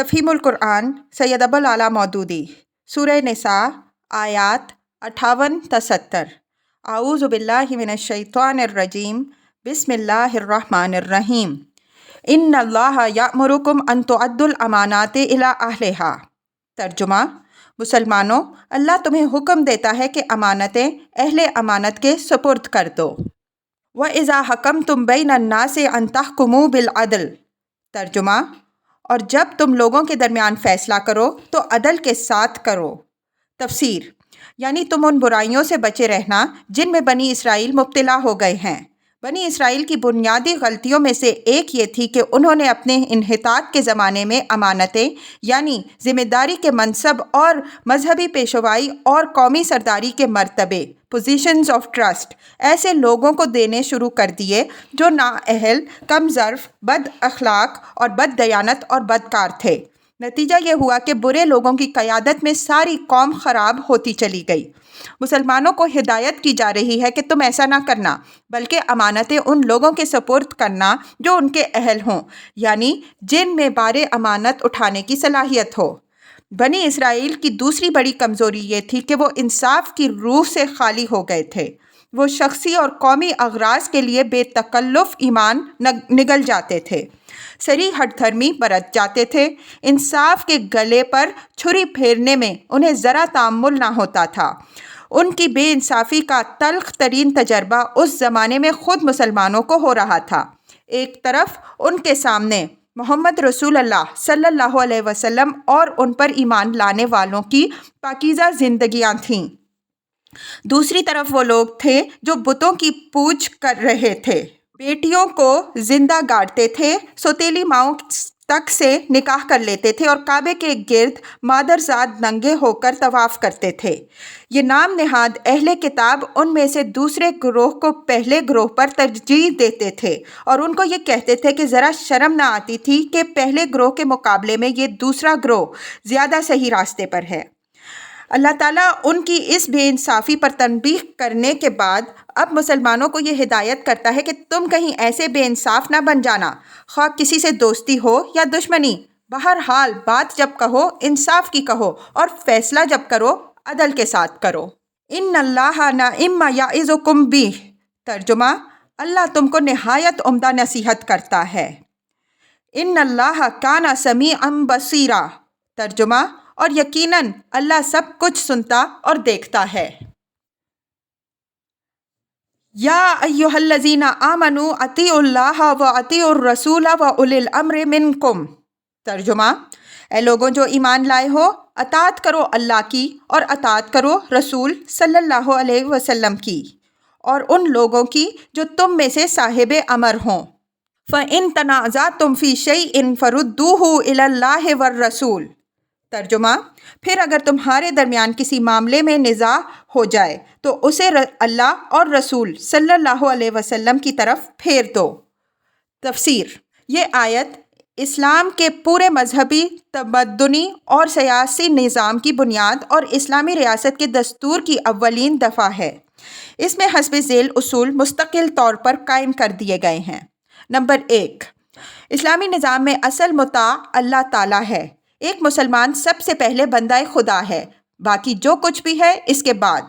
تفہیم القرآن سید ابو العلا مودودی، سورہ نساء، آیات 58-70۔ اعوذ باللہ من الشیطان الرجیم، بسم اللہ الرحمن الرحیم۔ ان اللہ یأمرکم ان تؤدوا الامانات الی اہلہا۔ ترجمہ: مسلمانوں، اللہ تمہیں حکم دیتا ہے کہ امانتیں اہل امانت کے سپرد کر دو۔ وَإِذَا حَكَمْتُمْ بَيْنَ النَّاسِ أَن تَحْكُمُوا بِالْعَدْلِ۔ ترجمہ: اور جب تم لوگوں کے درمیان فیصلہ کرو تو عدل کے ساتھ کرو۔ تفسیر: یعنی تم ان برائیوں سے بچے رہنا جن میں بنی اسرائیل مبتلا ہو گئے ہیں۔ بنی اسرائیل کی بنیادی غلطیوں میں سے ایک یہ تھی کہ انہوں نے اپنے انحطاط کے زمانے میں امانتیں یعنی ذمہ داری کے منصب اور مذہبی پیشوائی اور قومی سرداری کے مرتبے پوزیشنز آف ٹرسٹ ایسے لوگوں کو دینے شروع کر دیے جو نااہل، کم ظرف، بد اخلاق اور بد دیانت اور بدکار تھے۔ نتیجہ یہ ہوا کہ برے لوگوں کی قیادت میں ساری قوم خراب ہوتی چلی گئی۔ مسلمانوں کو ہدایت کی جا رہی ہے کہ تم ایسا نہ کرنا، بلکہ امانتیں ان لوگوں کے سپرد کرنا جو ان کے اہل ہوں، یعنی جن میں بار امانت اٹھانے کی صلاحیت ہو۔ بنی اسرائیل کی دوسری بڑی کمزوری یہ تھی کہ وہ انصاف کی روح سے خالی ہو گئے تھے۔ وہ شخصی اور قومی اغراض کے لیے بے تکلف ایمان نگل جاتے تھے، صریح ہٹ دھرمی برت جاتے تھے، انصاف کے گلے پر چھری پھیرنے میں انہیں ذرا تأمل نہ ہوتا تھا۔ ان کی بے انصافی کا تلخ ترین تجربہ اس زمانے میں خود مسلمانوں کو ہو رہا تھا۔ ایک طرف ان کے سامنے محمد رسول اللہ صلی اللہ علیہ وسلم اور ان پر ایمان لانے والوں کی پاکیزہ زندگیاں تھیں، دوسری طرف وہ لوگ تھے جو بتوں کی پوج کر رہے تھے، بیٹیوں کو زندہ گاڑتے تھے، سوتیلی ماؤں تک سے نکاح کر لیتے تھے اور کعبے کے گرد مادرزاد ننگے ہو کر طواف کرتے تھے۔ یہ نام نہاد اہل کتاب ان میں سے دوسرے گروہ کو پہلے گروہ پر ترجیح دیتے تھے اور ان کو یہ کہتے تھے کہ ذرا شرم نہ آتی تھی کہ پہلے گروہ کے مقابلے میں یہ دوسرا گروہ زیادہ صحیح راستے پر ہے۔ اللہ تعالیٰ ان کی اس بے انصافی پر تنبیہ کرنے کے بعد اب مسلمانوں کو یہ ہدایت کرتا ہے کہ تم کہیں ایسے بے انصاف نہ بن جانا، خواہ کسی سے دوستی ہو یا دشمنی، بہرحال بات جب کہو انصاف کی کہو اور فیصلہ جب کرو عدل کے ساتھ کرو۔ ان اللہ نعم یعظکم بہ۔ ترجمہ: اللہ تم کو نہایت عمدہ نصیحت کرتا ہے۔ ان اللہ کان سمیعا بصیرا۔ ترجمہ: اور یقیناً اللہ سب کچھ سنتا اور دیکھتا ہے۔ یا ایھا الذین آمنوا اطیعوا اللہ واطیعوا الرسول واولی الامر منکم۔ ترجمہ: اے لوگوں جو ایمان لائے ہو، اطاعت کرو اللہ کی اور اطاعت کرو رسول صلی اللہ علیہ وسلم کی اور ان لوگوں کی جو تم میں سے صاحب امر ہوں۔ فَإِن تَنَازَعْتُمْ فِي شَيْءٍ فَرُدُّوهُ إِلَى اللَّهِ وَالرَّسُولِ۔ ترجمہ: پھر اگر تمہارے درمیان کسی معاملے میں نزاع ہو جائے تو اسے اللہ اور رسول صلی اللہ علیہ وسلم کی طرف پھیر دو۔ تفسیر: یہ آیت اسلام کے پورے مذہبی، تمدنی اور سیاسی نظام کی بنیاد اور اسلامی ریاست کے دستور کی اولین دفعہ ہے۔ اس میں حسب ذیل اصول مستقل طور پر قائم کر دیے گئے ہیں۔ نمبر 1، اسلامی نظام میں اصل مطاع اللہ تعالیٰ ہے۔ ایک مسلمان سب سے پہلے بندہ خدا ہے، باقی جو کچھ بھی ہے اس کے بعد۔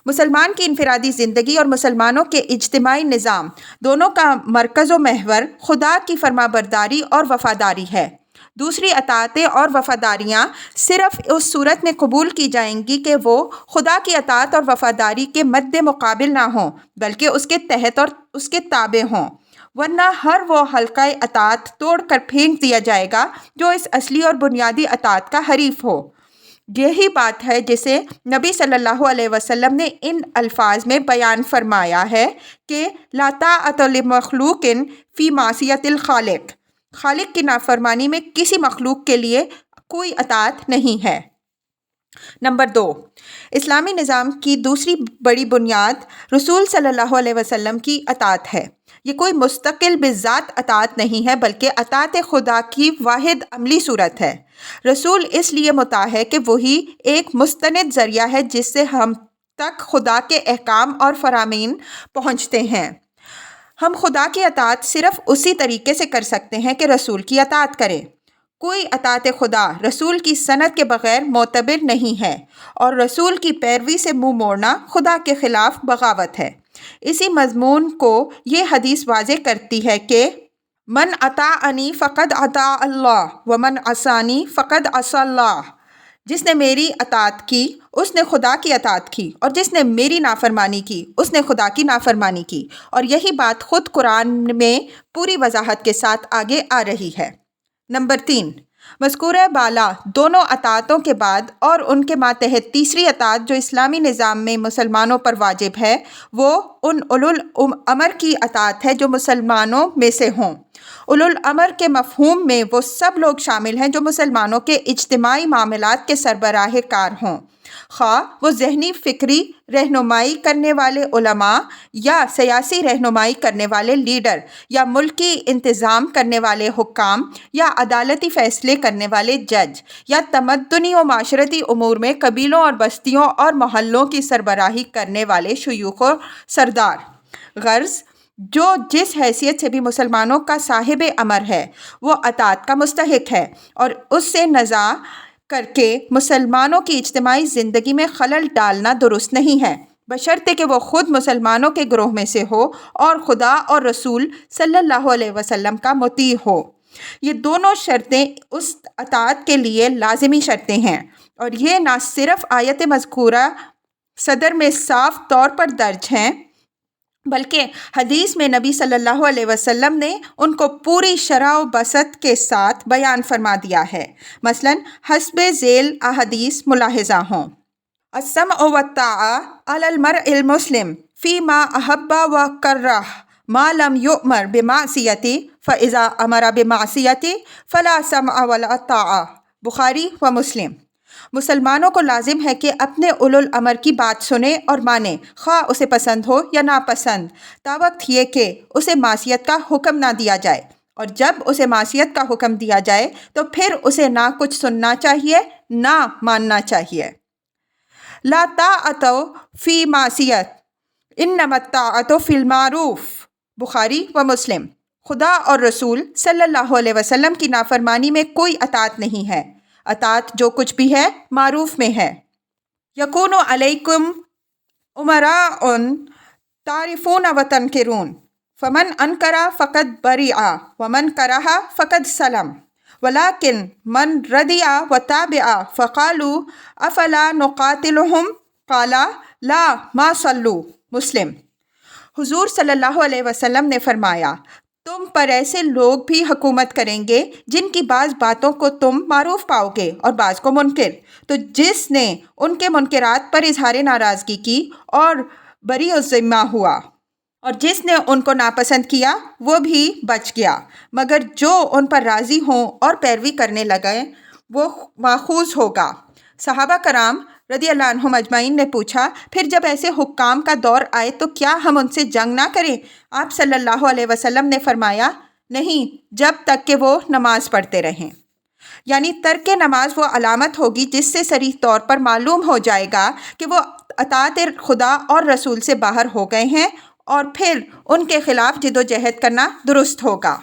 مسلمان کی انفرادی زندگی اور مسلمانوں کے اجتماعی نظام دونوں کا مرکز و محور خدا کی فرمانبرداری اور وفاداری ہے۔ دوسری اطاعتیں اور وفاداریاں صرف اس صورت میں قبول کی جائیں گی کہ وہ خدا کی اطاعت اور وفاداری کے مد مقابل نہ ہوں بلکہ اس کے تحت اور اس کے تابع ہوں، ورنہ ہر وہ حلقہ اطاعت توڑ کر پھینک دیا جائے گا جو اس اصلی اور بنیادی اطاعت کا حریف ہو۔ یہی بات ہے جسے نبی صلی اللہ علیہ وسلم نے ان الفاظ میں بیان فرمایا ہے کہ لا طاعۃ لمخلوق فی معصیۃ الخالق۔ خالق کی نافرمانی میں کسی مخلوق کے لیے کوئی اطاعت نہیں ہے۔ نمبر 2، اسلامی نظام کی دوسری بڑی بنیاد رسول صلی اللہ علیہ وسلم کی اطاعت ہے۔ یہ کوئی مستقل بذات اطاعت نہیں ہے بلکہ اطاعت خدا کی واحد عملی صورت ہے۔ رسول اس لیے مطاع ہے کہ وہی ایک مستند ذریعہ ہے جس سے ہم تک خدا کے احکام اور فرامین پہنچتے ہیں۔ ہم خدا کی اطاعت صرف اسی طریقے سے کر سکتے ہیں کہ رسول کی اطاعت کریں۔ کوئی اطاعت خدا رسول کی سند کے بغیر معتبر نہیں ہے، اور رسول کی پیروی سے منہ موڑنا خدا کے خلاف بغاوت ہے۔ اسی مضمون کو یہ حدیث واضح کرتی ہے کہ من اطاعنی فقد اطاع اللہ ومن عصانی فقد عصی اللہ۔ جس نے میری اطاعت کی اس نے خدا کی اطاعت کی، اور جس نے میری نافرمانی کی اس نے خدا کی نافرمانی کی، اور یہی بات خود قرآن میں پوری وضاحت کے ساتھ آگے آ رہی ہے۔ نمبر 3، مذکورہ بالا دونوں اطاعتوں کے بعد اور ان کے ماتحت تیسری اطاعت جو اسلامی نظام میں مسلمانوں پر واجب ہے، وہ ان اولو الامر کی اطاعت ہے جو مسلمانوں میں سے ہوں۔ اولو الامر کے مفہوم میں وہ سب لوگ شامل ہیں جو مسلمانوں کے اجتماعی معاملات کے سربراہ کار ہوں، خواہ وہ ذہنی فکری رہنمائی کرنے والے علماء، یا سیاسی رہنمائی کرنے والے لیڈر، یا ملکی انتظام کرنے والے حکام، یا عدالتی فیصلے کرنے والے جج، یا تمدنی و معاشرتی امور میں قبیلوں اور بستیوں اور محلوں کی سربراہی کرنے والے شیوخ و سردار۔ غرض جو جس حیثیت سے بھی مسلمانوں کا صاحب امر ہے وہ اطاعت کا مستحق ہے، اور اس سے نزاع کر کے مسلمانوں کی اجتماعی زندگی میں خلل ڈالنا درست نہیں ہے، بشرطے کہ وہ خود مسلمانوں کے گروہ میں سے ہو اور خدا اور رسول صلی اللہ علیہ وسلم کا مطیع ہو۔ یہ دونوں شرطیں اس اطاعت کے لیے لازمی شرطیں ہیں، اور یہ نہ صرف آیت مذکورہ صدر میں صاف طور پر درج ہیں، بلکہ حدیث میں نبی صلی اللہ علیہ وسلم نے ان کو پوری شرح و بسط کے ساتھ بیان فرما دیا ہے۔ مثلاً حسب ذیل احادیث ملاحظہ ہوں: السمع والطاعہ علی المرء المسلم فی ما احب و کرہ ما لم یؤمر بمعصیۃ فاذا امر بمعصیۃ فلا سمع ولا طاعہ، بخاری و مسلم۔ مسلمانوں کو لازم ہے کہ اپنے اولو الامر کی بات سنیں اور مانیں، خواہ اسے پسند ہو یا ناپسند، تاوقت یہ کہ اسے معصیت کا حکم نہ دیا جائے، اور جب اسے معصیت کا حکم دیا جائے تو پھر اسے نہ کچھ سننا چاہیے نہ ماننا چاہیے۔ لا طاعۃ فی معصیت انما الطاعۃ فی المعروف، بخاری و مسلم۔ خدا اور رسول صلی اللہ علیہ وسلم کی نافرمانی میں کوئی اطاعت نہیں ہے، اطاعت جو کچھ بھی ہے معروف میں ہے۔ یکون علیکم امراء تعرفون و تنکرون فمن انکر فقد برئ ومن کرہ فقد سلم ولکن من رضی و تابع فقالوا افلا نقاتلہم قال لا ما صلوا، مسلم۔ حضور صلی اللہ علیہ وسلم نے فرمایا، تم پر ایسے لوگ بھی حکومت کریں گے جن کی بعض باتوں کو تم معروف پاؤ گے اور بعض کو منکر، تو جس نے ان کے منکرات پر اظہار ناراضگی کی اور بری الذمہ ہوا، اور جس نے ان کو ناپسند کیا وہ بھی بچ گیا، مگر جو ان پر راضی ہوں اور پیروی کرنے لگے وہ ماخوذ ہوگا۔ صحابہ کرام رضی اللہ عنہم اجمعین نے پوچھا، پھر جب ایسے حکام کا دور آئے تو کیا ہم ان سے جنگ نہ کریں؟ آپ صلی اللہ علیہ وسلم نے فرمایا، نہیں، جب تک کہ وہ نماز پڑھتے رہیں۔ یعنی ترک نماز وہ علامت ہوگی جس سے صریح طور پر معلوم ہو جائے گا کہ وہ اطاعت خدا اور رسول سے باہر ہو گئے ہیں، اور پھر ان کے خلاف جد و جہد کرنا درست ہوگا۔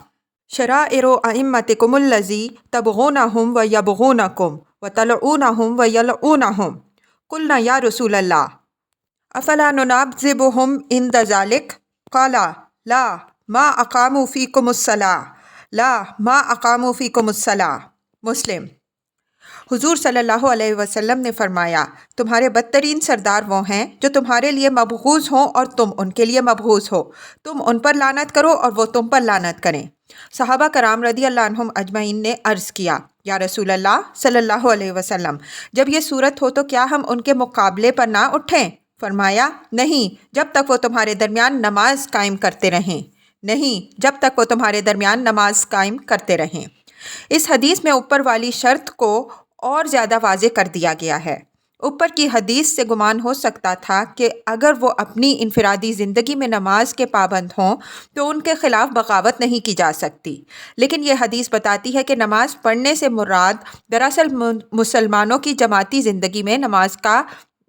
شرائر ائمتکم الذی تبغونہم و یبغونکم و تلعونہم و یلعونہم، قلنا یا رسول اللہ افلا ننابذبہم عند ذلک؟ قال لا ما اقاموا فیکم الصلاۃ، لا ما اقاموا فیکم الصلاۃ، مسلم۔ حضور صلی اللہ علیہ وسلم نے فرمایا، تمہارے بدترین سردار وہ ہیں جو تمہارے لیے مبغوض ہوں اور تم ان کے لیے مبغوض ہو، تم ان پر لعنت کرو اور وہ تم پر لعنت کریں۔ صحابہ کرام رضی اللہ عنہم اجمعین نے عرض کیا، یا رسول اللہ صلی اللہ علیہ وسلم، جب یہ صورت ہو تو کیا ہم ان کے مقابلے پر نہ اٹھیں؟ فرمایا، نہیں، جب تک وہ تمہارے درمیان نماز قائم کرتے رہیں، نہیں، جب تک وہ تمہارے درمیان نماز قائم کرتے رہیں۔ اس حدیث میں اوپر والی شرط کو اور زیادہ واضح کر دیا گیا ہے۔ اوپر کی حدیث سے گمان ہو سکتا تھا کہ اگر وہ اپنی انفرادی زندگی میں نماز کے پابند ہوں تو ان کے خلاف بغاوت نہیں کی جا سکتی، لیکن یہ حدیث بتاتی ہے کہ نماز پڑھنے سے مراد دراصل مسلمانوں کی جماعتی زندگی میں نماز کا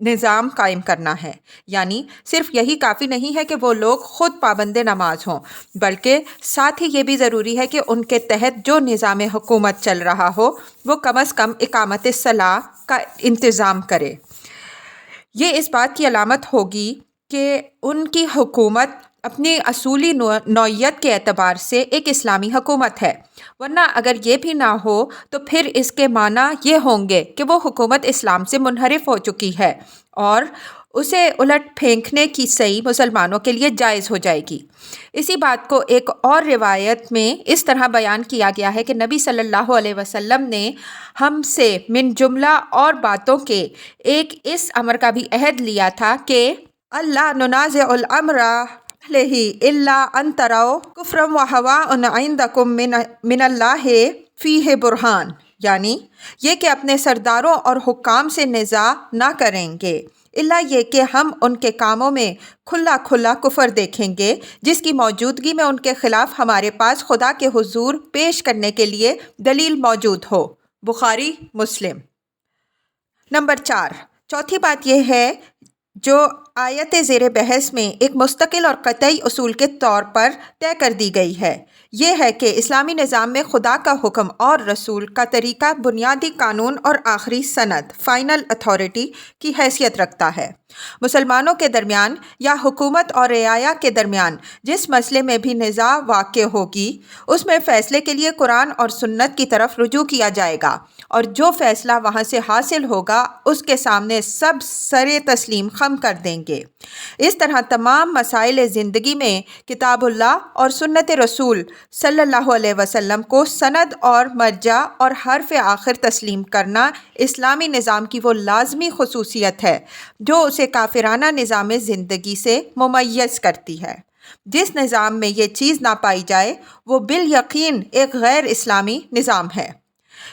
نظام قائم کرنا ہے۔ یعنی صرف یہی کافی نہیں ہے کہ وہ لوگ خود پابند نماز ہوں، بلکہ ساتھ ہی یہ بھی ضروری ہے کہ ان کے تحت جو نظام حکومت چل رہا ہو وہ کم از کم اقامت الصلاح کا انتظام کرے۔ یہ اس بات کی علامت ہوگی کہ ان کی حکومت اپنی اصولی نوعیت کے اعتبار سے ایک اسلامی حکومت ہے، ورنہ اگر یہ بھی نہ ہو تو پھر اس کے معنی یہ ہوں گے کہ وہ حکومت اسلام سے منحرف ہو چکی ہے اور اسے الٹ پھینکنے کی صحیح مسلمانوں کے لیے جائز ہو جائے گی۔ اسی بات کو ایک اور روایت میں اس طرح بیان کیا گیا ہے کہ نبی صلی اللہ علیہ وسلم نے ہم سے من جملہ اور باتوں کے ایک اس امر کا بھی عہد لیا تھا کہ اللہ ننازع الامر علیہ الا ان تروا کفرا وہواء عندکم من اللہ فیہ برہان، یعنی یہ کہ اپنے سرداروں اور حکام سے نزاع نہ کریں گے الا یہ کہ ہم ان کے کاموں میں کھلا کھلا کفر دیکھیں گے جس کی موجودگی میں ان کے خلاف ہمارے پاس خدا کے حضور پیش کرنے کے لیے دلیل موجود ہو۔ بخاری مسلم۔ نمبر 4، چوتھی بات یہ ہے جو آیت زیر بحث میں ایک مستقل اور قطعی اصول کے طور پر طے کر دی گئی ہے، یہ ہے کہ اسلامی نظام میں خدا کا حکم اور رسول کا طریقہ بنیادی قانون اور آخری سند فائنل اتھارٹی کی حیثیت رکھتا ہے۔ مسلمانوں کے درمیان یا حکومت اور رعایا کے درمیان جس مسئلے میں بھی نزاع واقع ہوگی اس میں فیصلے کے لیے قرآن اور سنت کی طرف رجوع کیا جائے گا، اور جو فیصلہ وہاں سے حاصل ہوگا اس کے سامنے سب سر تسلیم خم کر دیں گے۔ اس طرح تمام مسائل زندگی میں کتاب اللہ اور سنت رسول صلی اللہ علیہ وسلم کو سند اور مرجع اور حرف آخر تسلیم کرنا اسلامی نظام کی وہ لازمی خصوصیت ہے جو اسے کافرانہ نظام زندگی سے ممیز کرتی ہے۔ جس نظام میں یہ چیز نہ پائی جائے وہ بالیقین ایک غیر اسلامی نظام ہے۔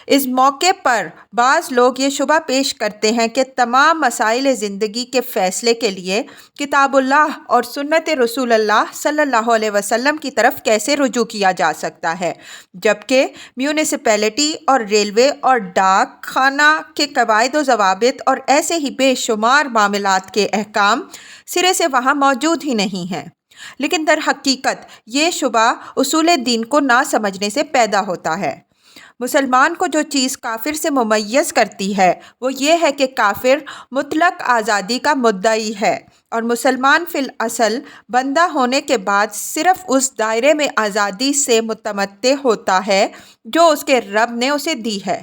اس موقع پر بعض لوگ یہ شبہ پیش کرتے ہیں کہ تمام مسائل زندگی کے فیصلے کے لیے کتاب اللہ اور سنت رسول اللہ صلی اللہ علیہ وسلم کی طرف کیسے رجوع کیا جا سکتا ہے، جبکہ میونسپلٹی اور ریلوے اور ڈاک خانہ کے قواعد و ضوابط اور ایسے ہی بے شمار معاملات کے احکام سرے سے وہاں موجود ہی نہیں ہیں۔ لیکن در حقیقت یہ شبہ اصول دین کو نہ سمجھنے سے پیدا ہوتا ہے۔ مسلمان کو جو چیز کافر سے ممیز کرتی ہے وہ یہ ہے کہ کافر مطلق آزادی کا مدعی ہے اور مسلمان فی الاصل بندہ ہونے کے بعد صرف اس دائرے میں آزادی سے متمتع ہوتا ہے جو اس کے رب نے اسے دی ہے۔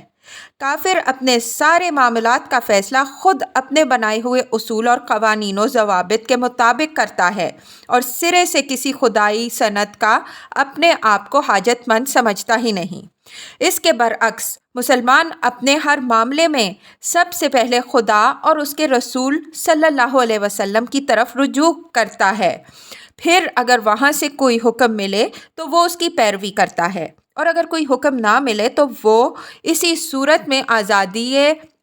کافر اپنے سارے معاملات کا فیصلہ خود اپنے بنائے ہوئے اصول اور قوانین و ضوابط کے مطابق کرتا ہے اور سرے سے کسی خدائی سند کا اپنے آپ کو حاجت مند سمجھتا ہی نہیں۔ اس کے برعکس مسلمان اپنے ہر معاملے میں سب سے پہلے خدا اور اس کے رسول صلی اللہ علیہ وسلم کی طرف رجوع کرتا ہے، پھر اگر وہاں سے کوئی حکم ملے تو وہ اس کی پیروی کرتا ہے، اور اگر کوئی حکم نہ ملے تو وہ اسی صورت میں آزادی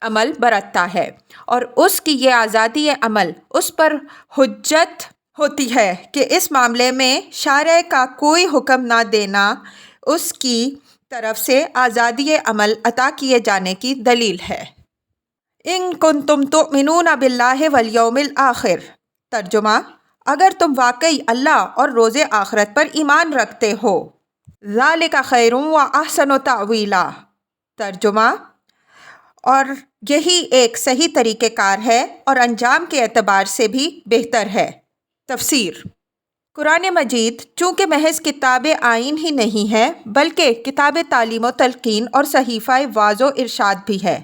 عمل برتتا ہے، اور اس کی یہ آزادی عمل اس پر حجت ہوتی ہے کہ اس معاملے میں شارع کا کوئی حکم نہ دینا اس کی طرف سے آزادی عمل عطا کیے جانے کی دلیل ہے۔ ان کنتم تؤمنون باللہ والیوم الآخر، ترجمہ: اگر تم واقعی اللہ اور روز آخرت پر ایمان رکھتے ہو۔ ذالک خیر و احسن تأویلا، ترجمہ: اور یہی ایک صحیح طریقہ کار ہے اور انجام کے اعتبار سے بھی بہتر ہے۔ تفسیر: قرآن مجید چونکہ محض کتاب آئین ہی نہیں ہے بلکہ کتاب تعلیم و تلقین اور صحیفہ وعظ و ارشاد بھی ہے،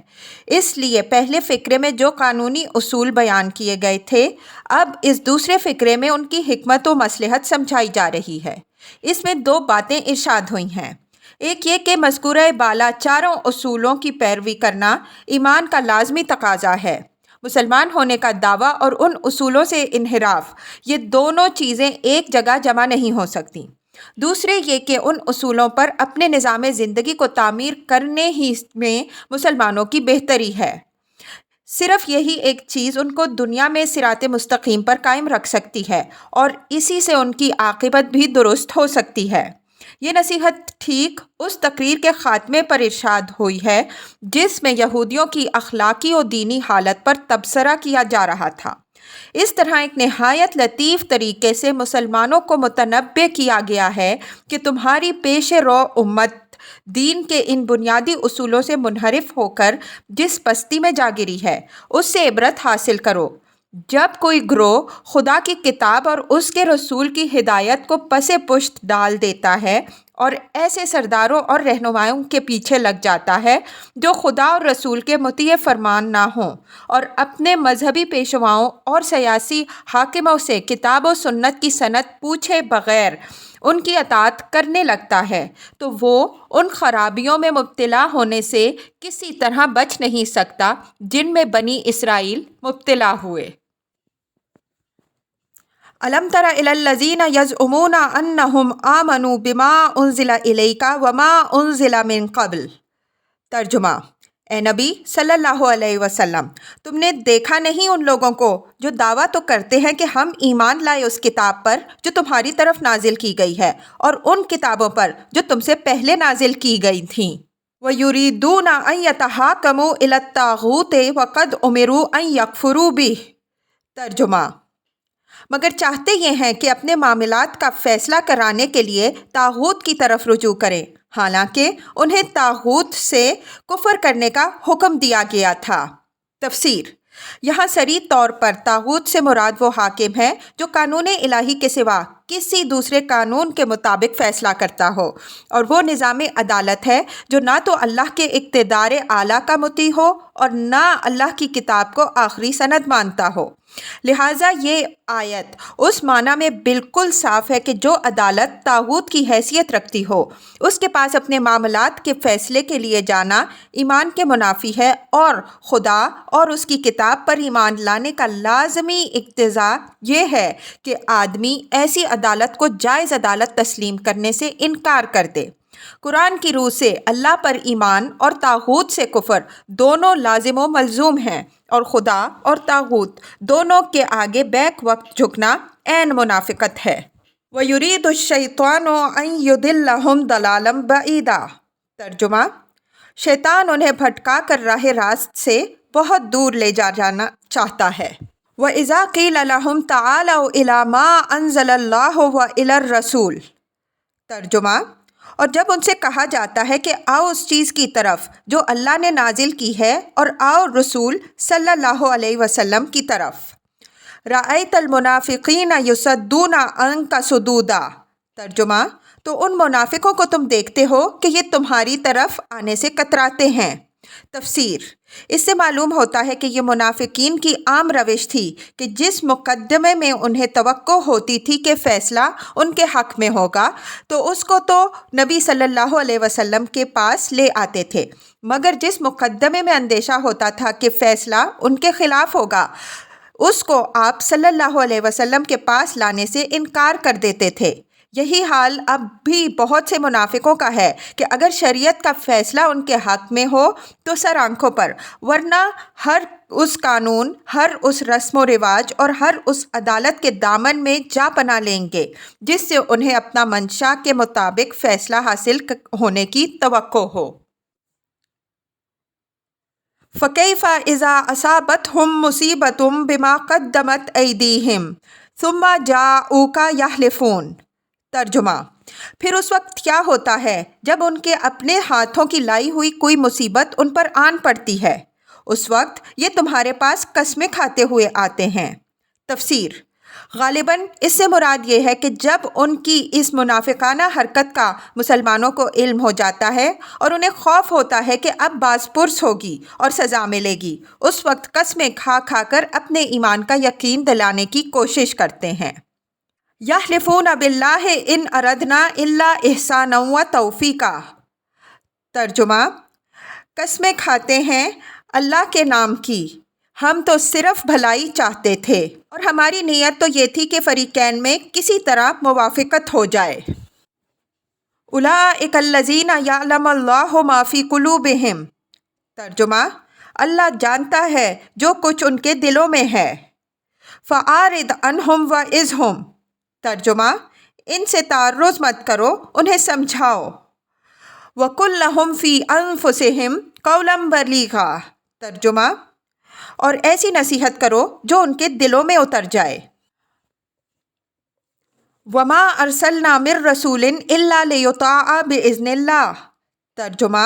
اس لیے پہلے فقرے میں جو قانونی اصول بیان کیے گئے تھے اب اس دوسرے فقرے میں ان کی حکمت و مصلحت سمجھائی جا رہی ہے۔ اس میں دو باتیں ارشاد ہوئی ہیں، ایک یہ کہ مذکورہ بالا چاروں اصولوں کی پیروی کرنا ایمان کا لازمی تقاضا ہے، مسلمان ہونے کا دعویٰ اور ان اصولوں سے انحراف، یہ دونوں چیزیں ایک جگہ جمع نہیں ہو سکتی۔ دوسرے یہ کہ ان اصولوں پر اپنے نظام زندگی کو تعمیر کرنے ہی میں مسلمانوں کی بہتری ہے۔ صرف یہی ایک چیز ان کو دنیا میں صراط مستقیم پر قائم رکھ سکتی ہے اور اسی سے ان کی عاقبت بھی درست ہو سکتی ہے۔ یہ نصیحت ٹھیک اس تقریر کے خاتمے پر ارشاد ہوئی ہے جس میں یہودیوں کی اخلاقی و دینی حالت پر تبصرہ کیا جا رہا تھا۔ اس طرح ایک نہایت لطیف طریقے سے مسلمانوں کو متنبہ کیا گیا ہے کہ تمہاری پیش رو امت دین کے ان بنیادی اصولوں سے منحرف ہو کر جس پستی میں جا گری ہے اس سے عبرت حاصل کرو۔ جب کوئی گروہ خدا کی کتاب اور اس کے رسول کی ہدایت کو پس پشت ڈال دیتا ہے اور ایسے سرداروں اور رہنماؤں کے پیچھے لگ جاتا ہے جو خدا اور رسول کے مطیع فرمان نہ ہوں اور اپنے مذہبی پیشواؤں اور سیاسی حاکموں سے کتاب و سنت کی سند پوچھے بغیر ان کی اطاعت کرنے لگتا ہے تو وہ ان خرابیوں میں مبتلا ہونے سے کسی طرح بچ نہیں سکتا جن میں بنی اسرائیل مبتلا ہوئے۔ الم تر الی الذین یزعمون انہم آمنوا بما انزل الیک وما انزل من قبل۔ ترجمہ: اے نبی صلی اللہ علیہ وسلم، تم نے دیکھا نہیں ان لوگوں کو جو دعویٰ تو کرتے ہیں کہ ہم ایمان لائے اس کتاب پر جو تمہاری طرف نازل کی گئی ہے اور ان کتابوں پر جو تم سے پہلے نازل کی گئی تھیں۔ وَيُرِيدُونَ أَن يَتَحَاكَمُوا إِلَى الطَّاغُوتِ وَقَدْ أُمِرُوا أَن يَكْفُرُوا بِهِ۔ ترجمہ: مگر چاہتے یہ ہیں کہ اپنے معاملات کا فیصلہ کرانے کے لیے طاغوت کی طرف رجوع کریں، حالانکہ انہیں طاغوت سے کفر کرنے کا حکم دیا گیا تھا۔ تفسیر: یہاں صریح طور پر طاغوت سے مراد وہ حاکم ہے جو قانون الہی کے سوا کسی دوسرے قانون کے مطابق فیصلہ کرتا ہو، اور وہ نظام عدالت ہے جو نہ تو اللہ کے اقتدار اعلیٰ کا مطیع ہو اور نہ اللہ کی کتاب کو آخری سند مانتا ہو۔ لہٰذا یہ آیت اس معنی میں بالکل صاف ہے کہ جو عدالت طاغوت کی حیثیت رکھتی ہو اس کے پاس اپنے معاملات کے فیصلے کے لیے جانا ایمان کے منافی ہے، اور خدا اور اس کی کتاب پر ایمان لانے کا لازمی اقتضا یہ ہے کہ آدمی ایسی عدالت کو جائز عدالت تسلیم کرنے سے انکار کر دے۔ قرآن کی روح سے اللہ پر ایمان اور طاغوت سے کفر دونوں لازم و ملزوم ہیں، اور خدا اور طاغوت دونوں کے آگے بیک وقت جھکنا عین منافقت ہے۔ وَيُرِيدُ الشَّيْطَانُ أَن يُضِلَّهُمْ ضَلَالًا بَعِيدًا۔ ترجمہ: شیطان انہیں بھٹکا کر راہ راست سے بہت دور لے جانا چاہتا ہے۔ وَإِذَا قِيلَ لَهُمْ تَعَالَوْا إِلَى مَا أَنزَلَ اللَّهُ وَإِلَى الرَّسُولِ۔ ترجمہ: اور جب ان سے کہا جاتا ہے کہ آؤ اس چیز کی طرف جو اللہ نے نازل کی ہے اور آؤ رسول صلی اللہ علیہ وسلم کی طرف۔ رَأَيْتَ الْمُنَافِقِينَ يُصَدُّونَ عَنْكَ صُدُودًا۔ ترجمہ: تو ان منافقوں کو تم دیکھتے ہو کہ یہ تمہاری طرف آنے سے کتراتے ہیں۔ تفسیر: اس سے معلوم ہوتا ہے کہ یہ منافقین کی عام روش تھی کہ جس مقدمے میں انہیں توقع ہوتی تھی کہ فیصلہ ان کے حق میں ہوگا تو اس کو تو نبی صلی اللہ علیہ وسلم کے پاس لے آتے تھے، مگر جس مقدمے میں اندیشہ ہوتا تھا کہ فیصلہ ان کے خلاف ہوگا اس کو آپ صلی اللہ علیہ وسلم کے پاس لانے سے انکار کر دیتے تھے۔ یہی حال اب بھی بہت سے منافقوں کا ہے کہ اگر شریعت کا فیصلہ ان کے حق میں ہو تو سر آنکھوں پر، ورنہ ہر اس قانون، ہر اس رسم و رواج اور ہر اس عدالت کے دامن میں جا پناہ لیں گے جس سے انہیں اپنا منشا کے مطابق فیصلہ حاصل ہونے کی توقع ہو۔ فَكَيْفَ إِذَا أَصَابَتْهُم مُّصِيبَةٌ بِمَا قَدَّمَتْ أَيْدِيهِمْ ثُمَّ جَاءُوكَ يَحْلِفُونَ۔ ترجمہ: پھر اس وقت کیا ہوتا ہے جب ان کے اپنے ہاتھوں کی لائی ہوئی کوئی مصیبت ان پر آن پڑتی ہے، اس وقت یہ تمہارے پاس قسمیں کھاتے ہوئے آتے ہیں۔ تفسیر: غالباً اس سے مراد یہ ہے کہ جب ان کی اس منافقانہ حرکت کا مسلمانوں کو علم ہو جاتا ہے اور انہیں خوف ہوتا ہے کہ اب باز پرس ہوگی اور سزا ملے گی، اس وقت قسمیں کھا کھا کر اپنے ایمان کا یقین دلانے کی کوشش کرتے ہیں۔ یحلفون باللہ ان اردنا الا احسانا و توفیقا۔ ترجمہ: قسمیں کھاتے ہیں اللہ کے نام کی، ہم تو صرف بھلائی چاہتے تھے اور ہماری نیت تو یہ تھی کہ فریقین میں کسی طرح موافقت ہو جائے۔ اولئک الذین یعلم اللہ ما فی قلوبہم۔ ترجمہ: اللہ جانتا ہے جو کچھ ان کے دلوں میں ہے۔ فَأَعْرِضْ عَنْهُمْ وَعِظْهُمْ۔ ترجمہ: ان سے تعرض مت کرو، انہیں سمجھاؤ۔ وَقُلْ لَهُمْ فِي أَنفُسِهِمْ قَوْلًا بَلِيغًا۔ ترجمہ، اور ایسی نصیحت کرو جو ان کے دلوں میں اتر جائے۔ وَمَا أَرْسَلْنَا مِن رَّسُولٍ إِلَّا لِيُطَاعَ بِإِذْنِ اللَّهِ۔ ترجمہ،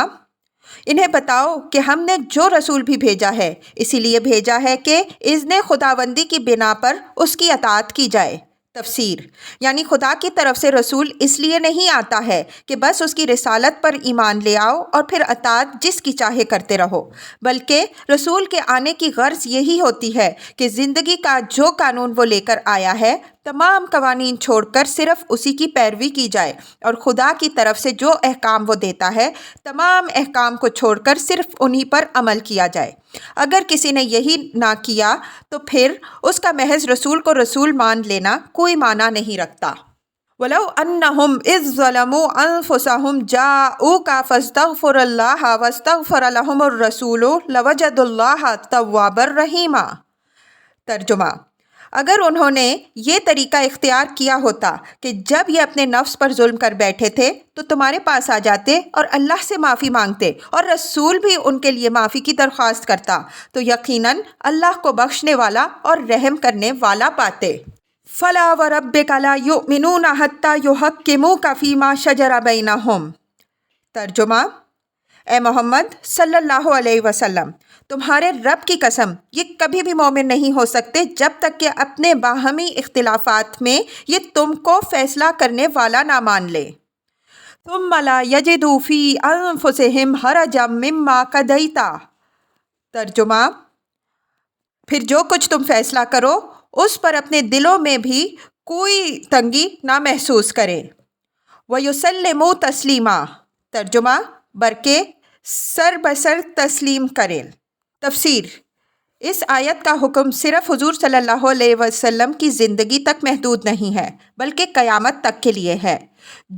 انہیں بتاؤ کہ ہم نے جو رسول بھی بھیجا ہے اسی لیے بھیجا ہے کہ اذن خداوندی کی بنا پر اس کی اطاعت کی جائے۔ تفسیر، یعنی خدا کی طرف سے رسول اس لیے نہیں آتا ہے کہ بس اس کی رسالت پر ایمان لے آؤ اور پھر اطاعت جس کی چاہے کرتے رہو، بلکہ رسول کے آنے کی غرض یہی ہوتی ہے کہ زندگی کا جو قانون وہ لے کر آیا ہے تمام قوانین چھوڑ کر صرف اسی کی پیروی کی جائے، اور خدا کی طرف سے جو احکام وہ دیتا ہے تمام احکام کو چھوڑ کر صرف انہی پر عمل کیا جائے۔ اگر کسی نے یہی نہ کیا تو پھر اس کا محض رسول کو رسول مان لینا کوئی معنی نہیں رکھتا۔ وَلَوْ أَنَّهُمْ إِذ ظَلَمُوا أَنفُسَهُمْ جَاءُوكَ فَاسْتَغْفَرَ اللَّهَ وَاسْتَغْفَرَ لَهُمُ الرَّسُولُ لَوَجَدُوا اللَّهَ تَوَّابًا رَحِيمًا۔ ترجمہ، اگر انہوں نے یہ طریقہ اختیار کیا ہوتا کہ جب یہ اپنے نفس پر ظلم کر بیٹھے تھے تو تمہارے پاس آ جاتے اور اللہ سے معافی مانگتے اور رسول بھی ان کے لیے معافی کی درخواست کرتا تو یقیناً اللہ کو بخشنے والا اور رحم کرنے والا پاتے۔ فَلَا وَرَبِّكَ لَا يُؤْمِنُونَ حَتَّى يُحَكِّمُوكَ فِي مَا شَجَرَ بَيْنَهُمْ۔ ترجمہ، اے محمد صلی اللہ علیہ وسلم، تمہارے رب کی قسم یہ کبھی بھی مومن نہیں ہو سکتے جب تک کہ اپنے باہمی اختلافات میں یہ تم کو فیصلہ کرنے والا نہ مان لے۔ ثُمَّ لَا يَجِدُوا فِي أَنفُسِهِمْ حَرَجًا مِّمَّا قَضَيْتَ۔ ترجمہ، پھر جو کچھ تم فیصلہ کرو اس پر اپنے دلوں میں بھی کوئی تنگی نہ محسوس کریں۔ وَيُسَلِّمُوا تَسْلِيمًا۔ ترجمہ، بلکہ سر بسر تسلیم کریں۔ تفسیر، اس آیت کا حکم صرف حضور صلی اللہ علیہ وسلم کی زندگی تک محدود نہیں ہے بلکہ قیامت تک کے لیے ہے۔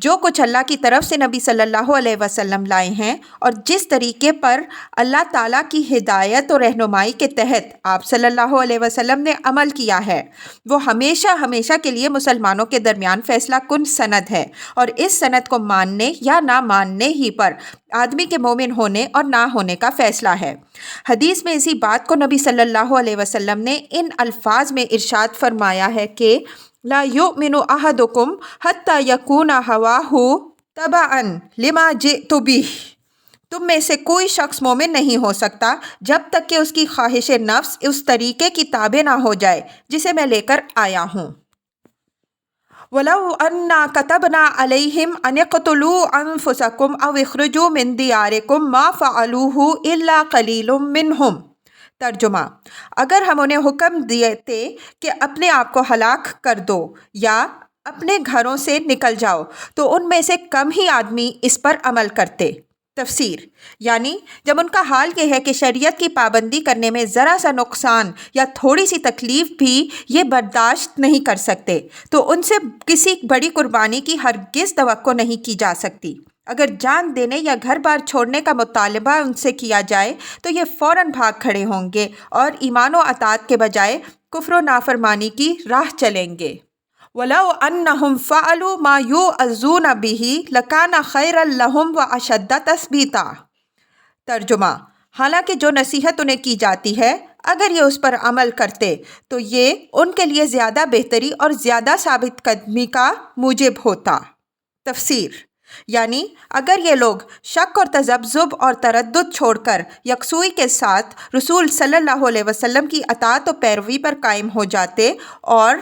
جو کچھ اللہ کی طرف سے نبی صلی اللہ علیہ وسلم لائے ہیں اور جس طریقے پر اللہ تعالیٰ کی ہدایت اور رہنمائی کے تحت آپ صلی اللہ علیہ وسلم نے عمل کیا ہے، وہ ہمیشہ ہمیشہ کے لیے مسلمانوں کے درمیان فیصلہ کن سند ہے، اور اس سند کو ماننے یا نہ ماننے ہی پر آدمی کے مومن ہونے اور نہ ہونے کا فیصلہ ہے۔ حدیث میں اسی بات کو نبی صلی اللہ علیہ وسلم نے ان الفاظ میں ارشاد فرمایا ہے کہ لا یؤمن احدکم حتی یکون ہواہ تبعا لما جئت بہ۔ تم میں سے کوئی شخص مومن نہیں ہو سکتا جب تک کہ اس کی خواہش نفس اس طریقے کی تابع نہ ہو جائے جسے میں لے کر آیا ہوں۔ وَلَوْ أَنَّا كَتَبْنَا عَلَيْهِمْ أَنِ اقْتُلُوا أَنفُسَكُمْ أَوْ اخْرُجُوا مِنْ دِيَارِكُمْ مَا فَعَلُوهُ إِلَّا قَلِيلٌ مِّنْهُمْ۔ ترجمہ، اگر ہم انہیں حکم دیتے کہ اپنے آپ کو ہلاک کر دو یا اپنے گھروں سے نکل جاؤ تو ان میں سے کم ہی آدمی اس پر عمل کرتے۔ تفسیر، یعنی جب ان کا حال یہ ہے کہ شریعت کی پابندی کرنے میں ذرا سا نقصان یا تھوڑی سی تکلیف بھی یہ برداشت نہیں کر سکتے تو ان سے کسی بڑی قربانی کی ہرگز توقع نہیں کی جا سکتی۔ اگر جان دینے یا گھر بار چھوڑنے کا مطالبہ ان سے کیا جائے تو یہ فوراً بھاگ کھڑے ہوں گے اور ایمان و اطاعت کے بجائے کفر و نافرمانی کی راہ چلیں گے۔ وَلَوْ أَنَّهُمْ فَعَلُوا مَا يُوعَظُونَ بِهِ لَكَانَ خَيْرًا لَهُمْ وَأَشَدَّ تَثْبِيتًا۔ ترجمہ، حالانکہ جو نصیحت انہیں کی جاتی ہے اگر یہ اس پر عمل کرتے تو یہ ان کے لیے زیادہ بہتری اور زیادہ ثابت قدمی کا موجب ہوتا۔ تفسیر، یعنی اگر یہ لوگ شک اور تذبذب اور تردد چھوڑ کر یکسوئی کے ساتھ رسول صلی اللہ علیہ وسلم کی اطاعت و پیروی پر قائم ہو جاتے اور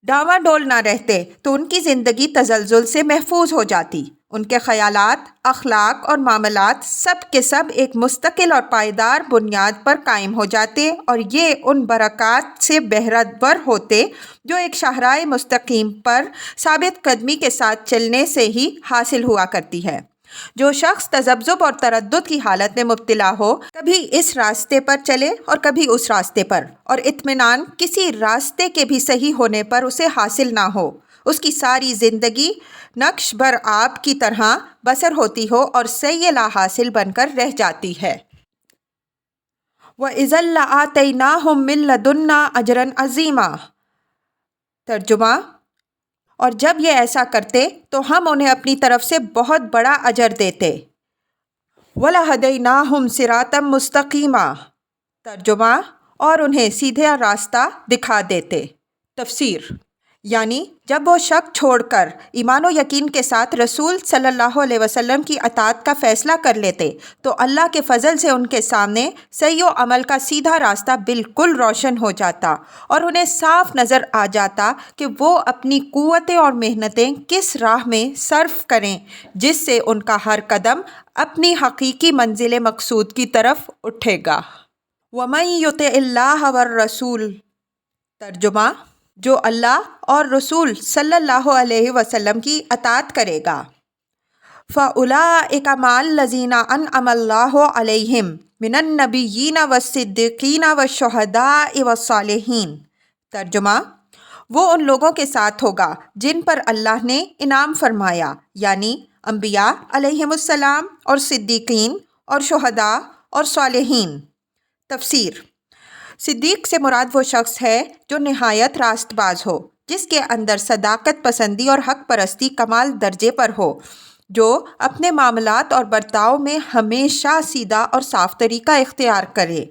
ڈاواں ڈول نہ رہتے تو ان کی زندگی تزلزل سے محفوظ ہو جاتی۔ ان کے خیالات، اخلاق اور معاملات سب کے سب ایک مستقل اور پائیدار بنیاد پر قائم ہو جاتے اور یہ ان برکات سے بہرہور ہوتے جو ایک شاہراہ مستقیم پر ثابت قدمی کے ساتھ چلنے سے ہی حاصل ہوا کرتی ہے۔ جو شخص تذبذب اور تردد کی حالت میں مبتلا ہو کبھی اس راستے پر چلے اور کبھی اس راستے پر، اور اطمینان کسی راستے کے بھی صحیح ہونے پر اسے حاصل نہ ہو، اس کی ساری زندگی نقش بر آب کی طرح بسر ہوتی ہو اور صحیح لا حاصل بن کر رہ جاتی ہے۔ وَإِذًا لَّآتَيْنَاهُم مِّن لَّدُنَّا أَجْرًا عَظِيمًا۔ ترجمہ، اور جب یہ ایسا کرتے تو ہم انہیں اپنی طرف سے بہت بڑا اجر دیتے۔ وَلَهَدَيْنَاهُمْ صِرَاطًا مُسْتَقِيمًا، ترجمہ، اور انہیں سیدھا راستہ دکھا دیتے۔ تفسیر، یعنی جب وہ شک چھوڑ کر ایمان و یقین کے ساتھ رسول صلی اللہ علیہ وسلم کی اطاعت کا فیصلہ کر لیتے تو اللہ کے فضل سے ان کے سامنے صحیح و عمل کا سیدھا راستہ بالکل روشن ہو جاتا اور انہیں صاف نظر آ جاتا کہ وہ اپنی قوتیں اور محنتیں کس راہ میں صرف کریں جس سے ان کا ہر قدم اپنی حقیقی منزل مقصود کی طرف اٹھے گا۔ وَمَن يُطِعِ اللَّهَ وَالرَّسُولَ، ترجمہ، جو اللہ اور رسول صلی اللہ علیہ وسلم کی اطاعت کرے گا، فَأُولَٰئِکَ مَعَ الَّذِینَ أَنْعَمَ اللَّهُ عَلَیْہِم مِّنَ النَّبِیِّینَ وَالصِّدِّیقِینَ وَالشُّہَدَاءِ وَالصَّالِحِینَ، ترجمہ، وہ ان لوگوں کے ساتھ ہوگا جن پر اللہ نے انعام فرمایا، یعنی انبیاء علیہم السلام اور صدیقین اور شہداء اور صالحین۔ تفسیر، صدیق سے مراد وہ شخص ہے جو نہایت راست باز ہو، جس کے اندر صداقت پسندی اور حق پرستی کمال درجے پر ہو، جو اپنے معاملات اور برتاؤ میں ہمیشہ سیدھا اور صاف طریقہ اختیار کرے،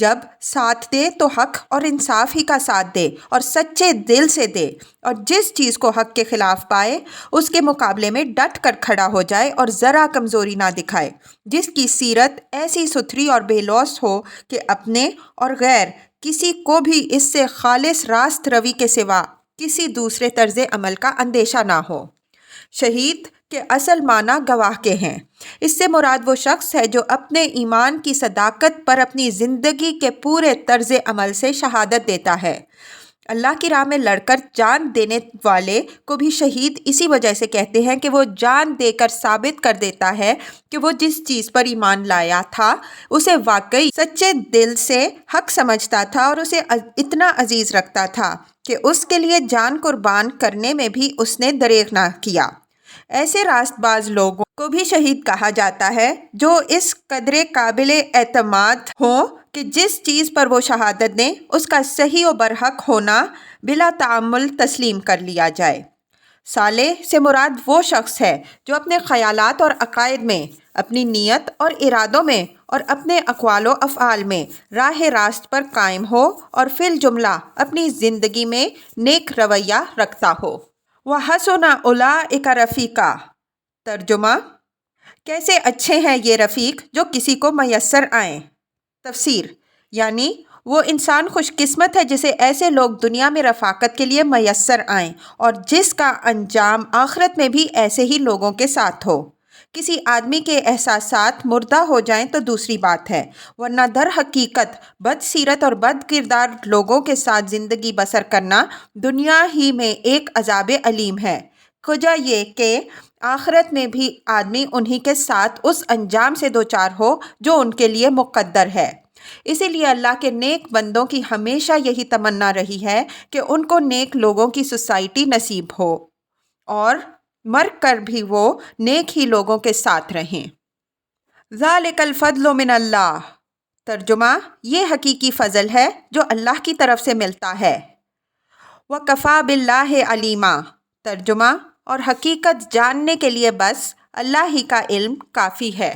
جب ساتھ دے تو حق اور انصاف ہی کا ساتھ دے اور سچے دل سے دے، اور جس چیز کو حق کے خلاف پائے اس کے مقابلے میں ڈٹ کر کھڑا ہو جائے اور ذرا کمزوری نہ دکھائے، جس کی سیرت ایسی ستھری اور بے لوث ہو کہ اپنے اور غیر کسی کو بھی اس سے خالص راست روی کے سوا کسی دوسرے طرز عمل کا اندیشہ نہ ہو۔ شہید کے اصل معنی گواہ کے ہیں۔ اس سے مراد وہ شخص ہے جو اپنے ایمان کی صداقت پر اپنی زندگی کے پورے طرز عمل سے شہادت دیتا ہے۔ اللہ کی راہ میں لڑ کر جان دینے والے کو بھی شہید اسی وجہ سے کہتے ہیں کہ وہ جان دے کر ثابت کر دیتا ہے کہ وہ جس چیز پر ایمان لایا تھا اسے واقعی سچے دل سے حق سمجھتا تھا اور اسے اتنا عزیز رکھتا تھا کہ اس کے لیے جان قربان کرنے میں بھی اس نے دریغ نہ کیا۔ ایسے راست باز لوگوں کو بھی شہید کہا جاتا ہے جو اس قدر قابل اعتماد ہوں کہ جس چیز پر وہ شہادت دیں اس کا صحیح و برحق ہونا بلا تعمل تسلیم کر لیا جائے۔ صالح سے مراد وہ شخص ہے جو اپنے خیالات اور عقائد میں، اپنی نیت اور ارادوں میں اور اپنے اقوال و افعال میں راہ راست پر قائم ہو اور فی الجملہ اپنی زندگی میں نیک رویہ رکھتا ہو۔ وَحَسُنَ أُولَٰئِکَ رَفِیقًا، ترجمہ، کیسے اچھے ہیں یہ رفیق جو کسی کو میسر آئیں۔ تفسیر، یعنی وہ انسان خوش قسمت ہے جسے ایسے لوگ دنیا میں رفاقت کے لیے میسر آئیں اور جس کا انجام آخرت میں بھی ایسے ہی لوگوں کے ساتھ ہو۔ کسی آدمی کے احساسات مردہ ہو جائیں تو دوسری بات ہے، ورنہ در حقیقت بد سیرت اور بد کردار لوگوں کے ساتھ زندگی بسر کرنا دنیا ہی میں ایک عذاب علیم ہے، وجہ یہ کہ آخرت میں بھی آدمی انہی کے ساتھ اس انجام سے دوچار ہو جو ان کے لیے مقدر ہے۔ اسی لیے اللہ کے نیک بندوں کی ہمیشہ یہی تمنا رہی ہے کہ ان کو نیک لوگوں کی سوسائٹی نصیب ہو اور مر کر بھی وہ نیک ہی لوگوں کے ساتھ رہیں۔ ذالک الفضل من اللہ، ترجمہ، یہ حقیقی فضل ہے جو اللہ کی طرف سے ملتا ہے۔ وَکَفَىٰ بِاللَّهِ عَلِیمًا، ترجمہ، اور حقیقت جاننے کے لیے بس اللہ ہی کا علم کافی ہے۔